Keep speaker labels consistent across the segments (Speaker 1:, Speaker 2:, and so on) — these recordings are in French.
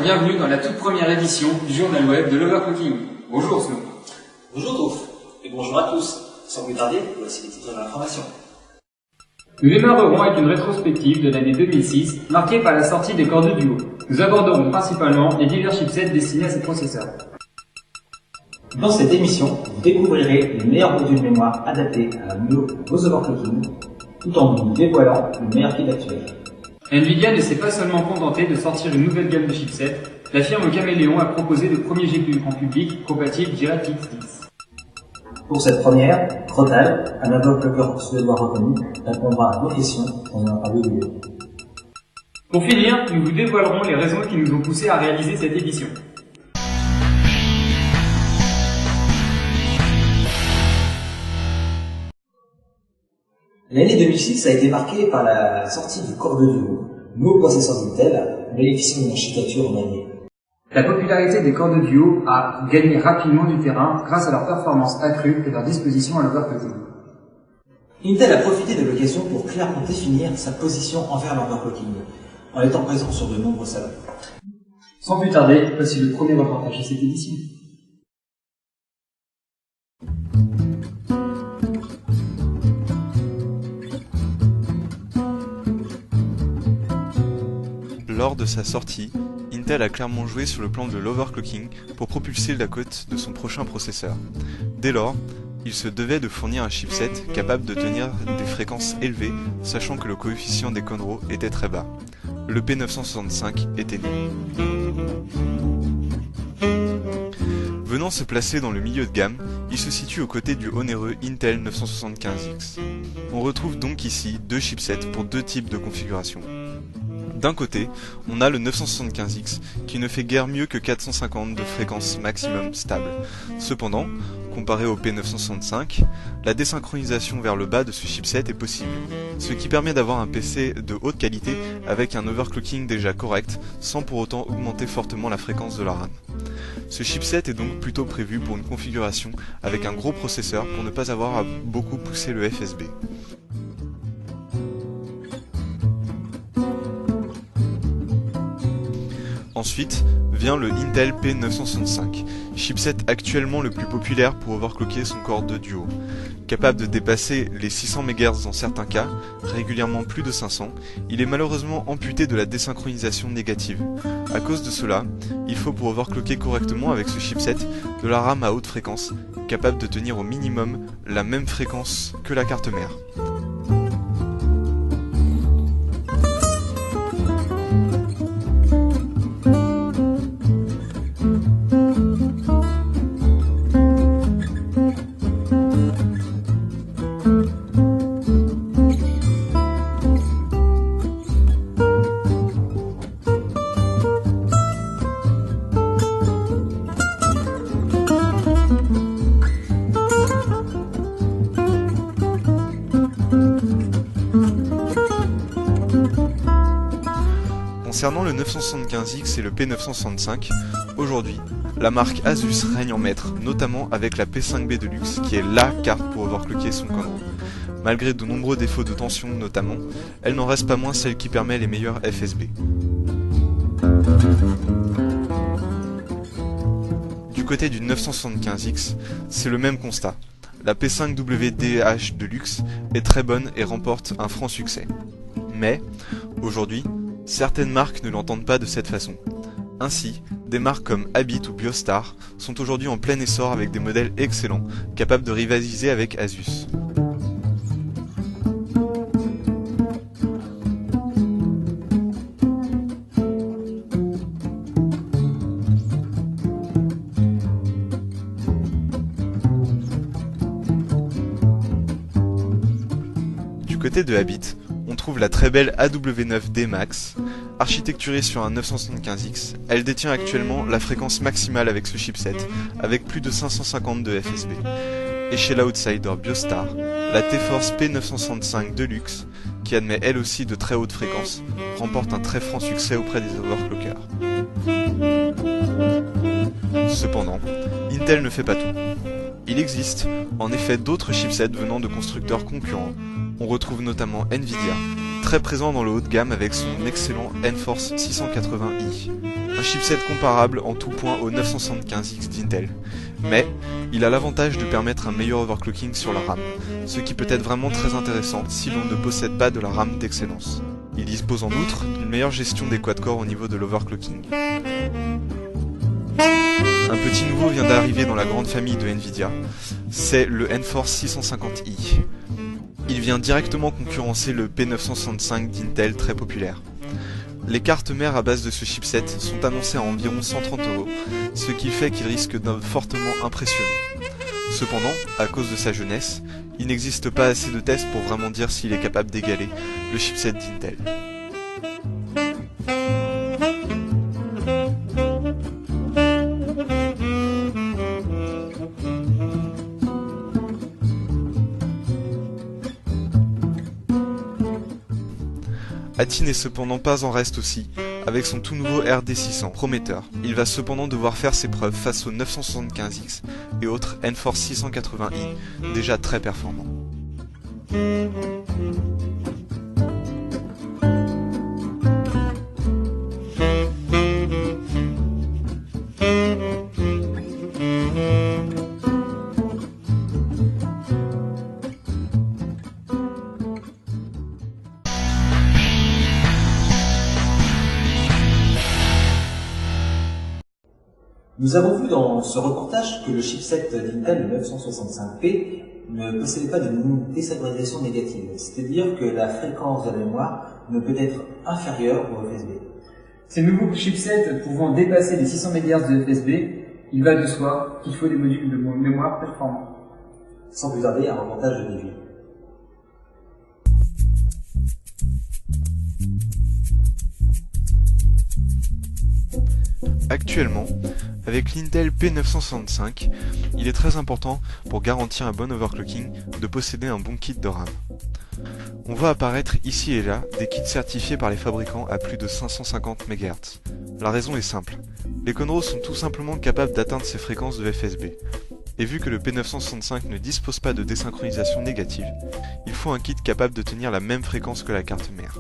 Speaker 1: bienvenue dans la toute première édition du journal web de l'Overclocking. Bonjour Snow.
Speaker 2: Bonjour Touf, et bonjour à tous. Sans plus tarder, voici les titres de l'information.
Speaker 1: Nous démarrerons avec une rétrospective de l'année 2006, marquée par la sortie des corps de duo. Nous aborderons principalement les divers chipsets destinés à ces processeurs.
Speaker 2: Dans cette émission, vous découvrirez les meilleurs modules mémoire adaptés à vos overclocking, tout en vous dévoilant le meilleur kit actuel.
Speaker 1: Nvidia ne s'est pas seulement contenté de sortir une nouvelle gamme de chipsets, la firme Caméléon a proposé le premier GPU grand public compatible DirectX 10.
Speaker 2: Pour cette première, Crotal, un overclocker suédois reconnu, répondra à vos questions dans une interview vidéo.
Speaker 1: Pour finir, nous vous dévoilerons les raisons qui nous ont poussés à réaliser cette édition.
Speaker 2: L'année 2006 a été marquée par la sortie du Core 2 Duo, nouveau processeur Intel, bénéficiant d'une architecture en année.
Speaker 1: La popularité des corps de duo a gagné rapidement du terrain grâce à leur performance accrue et leur disposition à l'overclocking.
Speaker 2: Intel a profité de l'occasion pour clairement définir sa position envers l'overclocking, en étant présent sur de nombreux salons.
Speaker 1: Sans plus tarder, voici le premier reportage de cette édition.
Speaker 3: Lors de sa sortie, Intel a clairement joué sur le plan de l'overclocking pour propulser la cote de son prochain processeur. Dès lors, il se devait de fournir un chipset capable de tenir des fréquences élevées, sachant que le coefficient des Conroe était très bas. Le P965 était né. Venant se placer dans le milieu de gamme, il se situe aux côtés du onéreux Intel 975X. On retrouve donc ici deux chipsets pour deux types de configurations. D'un côté, on a le 975X qui ne fait guère mieux que 450 de fréquence maximum stable. Cependant, comparé au P965, la désynchronisation vers le bas de ce chipset est possible, ce qui permet d'avoir un PC de haute qualité avec un overclocking déjà correct sans pour autant augmenter fortement la fréquence de la RAM. Ce chipset est donc plutôt prévu pour une configuration avec un gros processeur pour ne pas avoir à beaucoup pousser le FSB. Ensuite vient le Intel P965, chipset actuellement le plus populaire pour overclocker son Core 2 Duo. Capable de dépasser les 600 MHz dans certains cas, régulièrement plus de 500, il est malheureusement amputé de la désynchronisation négative. À cause de cela, il faut pour overclocker correctement avec ce chipset de la RAM à haute fréquence, capable de tenir au minimum la même fréquence que la carte mère. Concernant le 975X et le P965, aujourd'hui, la marque Asus règne en maître, notamment avec la P5B Deluxe, qui est LA carte pour overclocker son Conroe. Malgré de nombreux défauts de tension notamment, elle n'en reste pas moins celle qui permet les meilleurs FSB. Du côté du 975X, c'est le même constat. La P5WDH Deluxe est très bonne et remporte un franc succès. Mais, aujourd'hui, certaines marques ne l'entendent pas de cette façon. Ainsi, des marques comme Habit ou Biostar sont aujourd'hui en plein essor avec des modèles excellents, capables de rivaliser avec Asus. Du côté de Habit, on trouve la très belle AW9D Max. Architecturée sur un 975X, elle détient actuellement la fréquence maximale avec ce chipset, avec plus de 550 de FSB. Et chez l'outsider Biostar, la T-Force P965 Deluxe, qui admet elle aussi de très hautes fréquences, remporte un très franc succès auprès des overclockers. Cependant, Intel ne fait pas tout. Il existe en effet d'autres chipsets venant de constructeurs concurrents. On retrouve notamment Nvidia, très présent dans le haut de gamme avec son excellent Enforce 680i. Un chipset comparable en tout point au 975X d'Intel, mais il a l'avantage de permettre un meilleur overclocking sur la RAM, ce qui peut être vraiment très intéressant si l'on ne possède pas de la RAM d'excellence. Il dispose en outre d'une meilleure gestion des quad-core au niveau de l'overclocking. Un petit nouveau vient d'arriver dans la grande famille de Nvidia, c'est le Enforce 650i. Il vient directement concurrencer le P965 d'Intel très populaire. Les cartes mères à base de ce chipset sont annoncées à environ 130 €, ce qui fait qu'il risque d'être fortement impressionnant. Cependant, à cause de sa jeunesse, il n'existe pas assez de tests pour vraiment dire s'il est capable d'égaler le chipset d'Intel. Ati n'est cependant pas en reste aussi, avec son tout nouveau RD600 prometteur. Il va cependant devoir faire ses preuves face au 975X et autres Enforce 680i, déjà très performants.
Speaker 2: Nous avons vu dans ce reportage que le chipset d'Intel, le 965p, ne possédait pas de désacralisation négative, c'est-à-dire que la fréquence de la mémoire ne peut être inférieure au FSB.
Speaker 1: Ces nouveaux chipsets pouvant dépasser les 600 MHz de FSB, il va de soi qu'il faut des modules de mémoire performants.
Speaker 2: Sans plus tarder, un reportage de début.
Speaker 3: Actuellement, avec l'Intel P965, il est très important pour garantir un bon overclocking de posséder un bon kit de RAM. On voit apparaître ici et là des kits certifiés par les fabricants à plus de 550 MHz. La raison est simple, les Conros sont tout simplement capables d'atteindre ces fréquences de FSB. Et vu que le P965 ne dispose pas de désynchronisation négative, il faut un kit capable de tenir la même fréquence que la carte mère.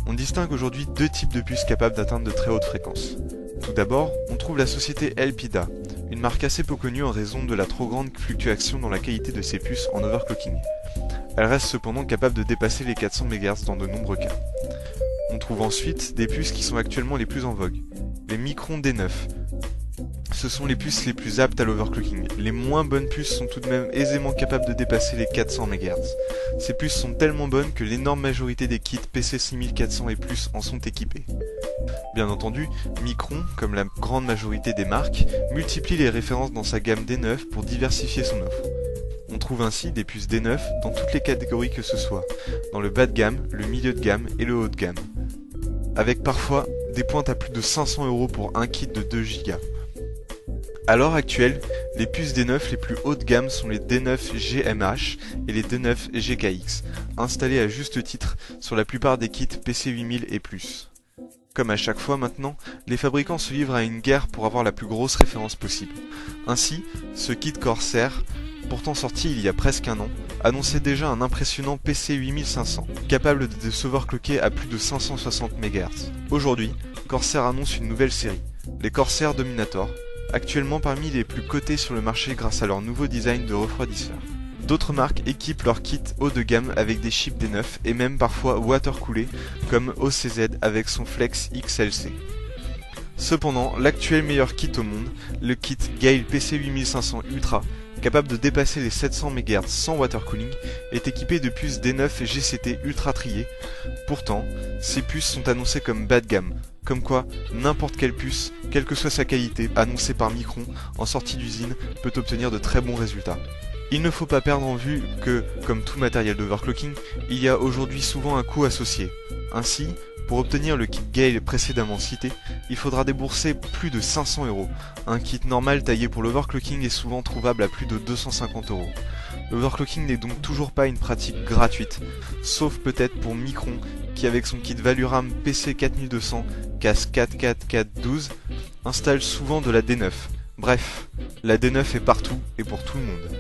Speaker 3: On distingue aujourd'hui deux types de puces capables d'atteindre de très hautes fréquences. Tout d'abord, on trouve la société Elpida, une marque assez peu connue en raison de la trop grande fluctuation dans la qualité de ses puces en overclocking. Elle reste cependant capable de dépasser les 400 MHz dans de nombreux cas. On trouve ensuite des puces qui sont actuellement les plus en vogue, les Micron D9. Ce sont les puces les plus aptes à l'overclocking. Les moins bonnes puces sont tout de même aisément capables de dépasser les 400 MHz. Ces puces sont tellement bonnes que l'énorme majorité des kits PC 6400 et plus en sont équipés. Bien entendu, Micron, comme la grande majorité des marques, multiplie les références dans sa gamme D9 pour diversifier son offre. On trouve ainsi des puces D9 dans toutes les catégories que ce soit, dans le bas de gamme, le milieu de gamme et le haut de gamme, avec parfois des pointes à plus de 500 € pour un kit de 2 Go. À l'heure actuelle, les puces D9 les plus haut de gamme sont les D9 GMH et les D9 GKX, installées à juste titre sur la plupart des kits PC 8000 et plus. Comme à chaque fois maintenant, les fabricants se livrent à une guerre pour avoir la plus grosse référence possible. Ainsi, ce kit Corsair, pourtant sorti il y a presque un an, annonçait déjà un impressionnant PC 8500, capable de s'overclocker à plus de 560 MHz. Aujourd'hui, Corsair annonce une nouvelle série, les Corsair Dominator, actuellement parmi les plus cotés sur le marché grâce à leur nouveau design de refroidisseur. D'autres marques équipent leurs kits haut de gamme avec des chips D9 et même parfois water-coolés comme OCZ avec son Flex XLC. Cependant, l'actuel meilleur kit au monde, le kit Gale PC 8500 Ultra, capable de dépasser les 700 MHz sans watercooling, est équipé de puces D9 et GCT ultra triées. Pourtant, ces puces sont annoncées comme bas de gamme, comme quoi n'importe quelle puce, quelle que soit sa qualité, annoncée par Micron en sortie d'usine, peut obtenir de très bons résultats. Il ne faut pas perdre en vue que, comme tout matériel d'overclocking, il y a aujourd'hui souvent un coût associé. Ainsi, pour obtenir le kit Gale précédemment cité, il faudra débourser plus de 500 €. Un kit normal taillé pour l'overclocking est souvent trouvable à plus de 250 €. L'overclocking n'est donc toujours pas une pratique gratuite, sauf peut-être pour Micron qui avec son kit Valuram PC 4200 CAS 44412 installe souvent de la D9. Bref, la D9 est partout et pour tout le monde.